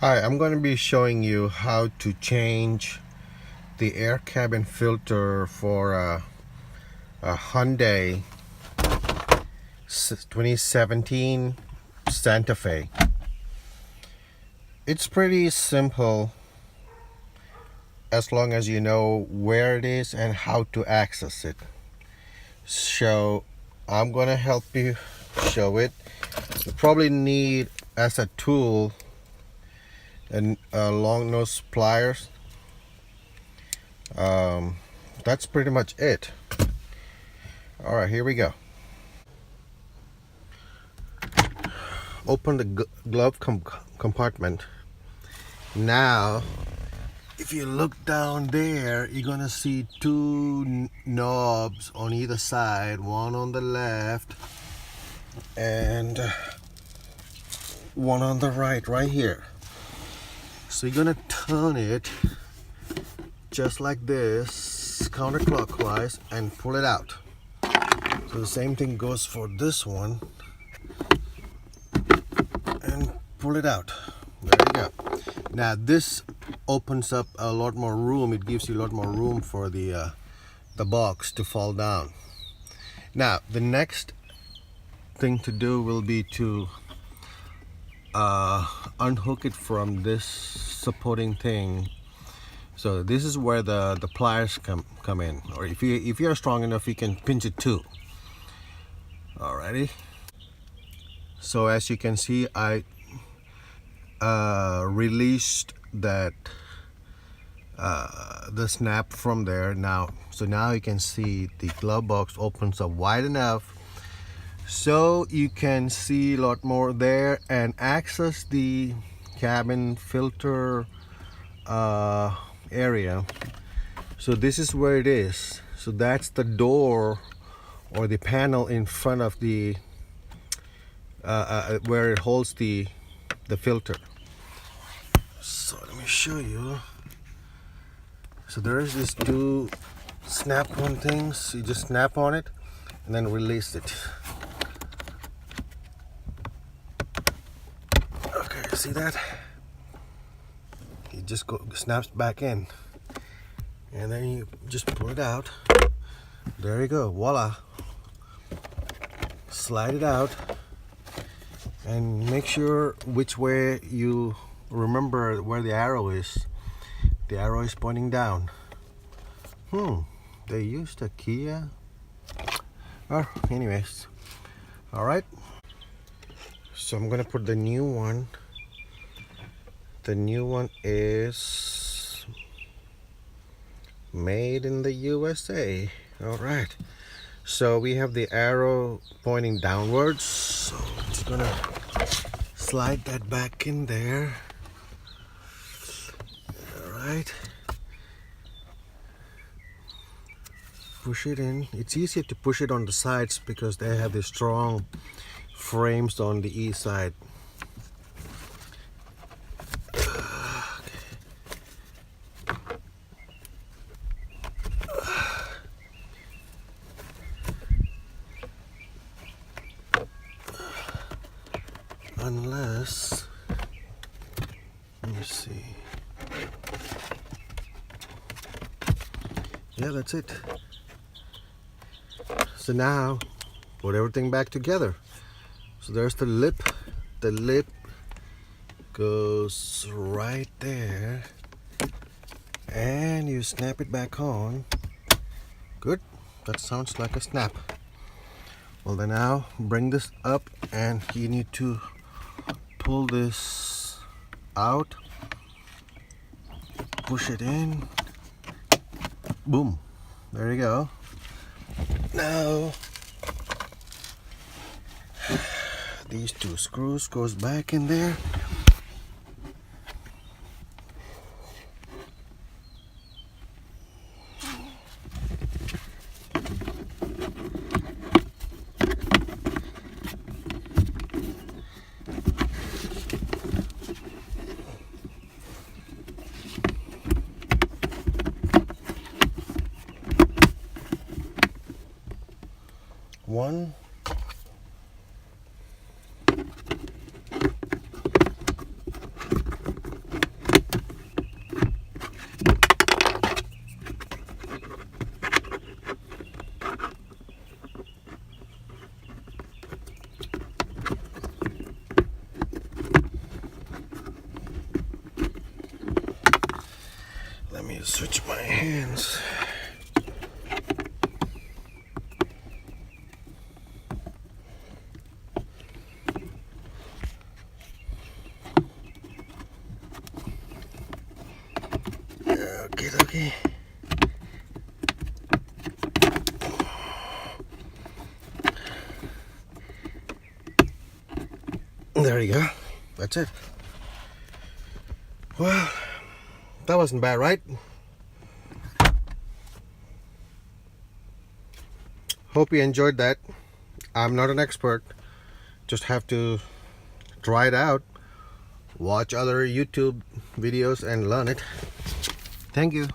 Hi, I'm going to be showing you how to change the air cabin filter for a Hyundai 2017 Santa Fe. It's pretty simple as long as you know where it is and how to access it. So I'm going to help you show it. You probably need as a tool long nose pliers. That's pretty much it. All right, here we go. Open the glove compartment. Now, if you look down there, you're gonna see two knobs on either side, one on the left and one on the right here. So you're gonna turn it just like this, counterclockwise, and pull it out. So the same thing goes for this one, and pull it out. There you go. Now this opens up a lot more room. It gives you a lot more room for the box to fall down. Now the next thing to do will be to unhook it from this supporting thing. So this is where the pliers come in, or if you're strong enough, you can pinch it too. Alrighty. So as you can see, I released that the snap from there now. So now you can see the glove box opens up wide enough so you can see a lot more there and access the cabin filter area. So this is where it is. So that's the door or the panel in front of the where it holds the filter. So let me show you. So there is these two snap-on things. You just snap on it and then release it. Okay, see that? It just snaps back in, and then you just pull it out. There you go, voila. Slide it out and make sure which way you remember where the arrow is. The arrow is pointing down. They used a Kia. Oh, anyways, all right. So I'm gonna put the new one. The new one is made in the USA. All right. So we have the arrow pointing downwards. So I'm just gonna slide that back in there. All right. Push it in. It's easier to push it on the sides because they have the strong frames on the east side. Unless, let me see. Yeah, that's it. So now put everything back together. So there's the lip. The lip goes right there, and you snap it back on. Good. That sounds like a snap. Well, then now bring this up, and you need to pull this out, push it in, boom, there you go. Now these two screws goes back in there. One, switch my hands. Okay. There you go. That's it. Well, that wasn't bad, right? Hope you enjoyed that. I'm not an expert. Just have to try it out, watch other YouTube videos and learn it. Thank you.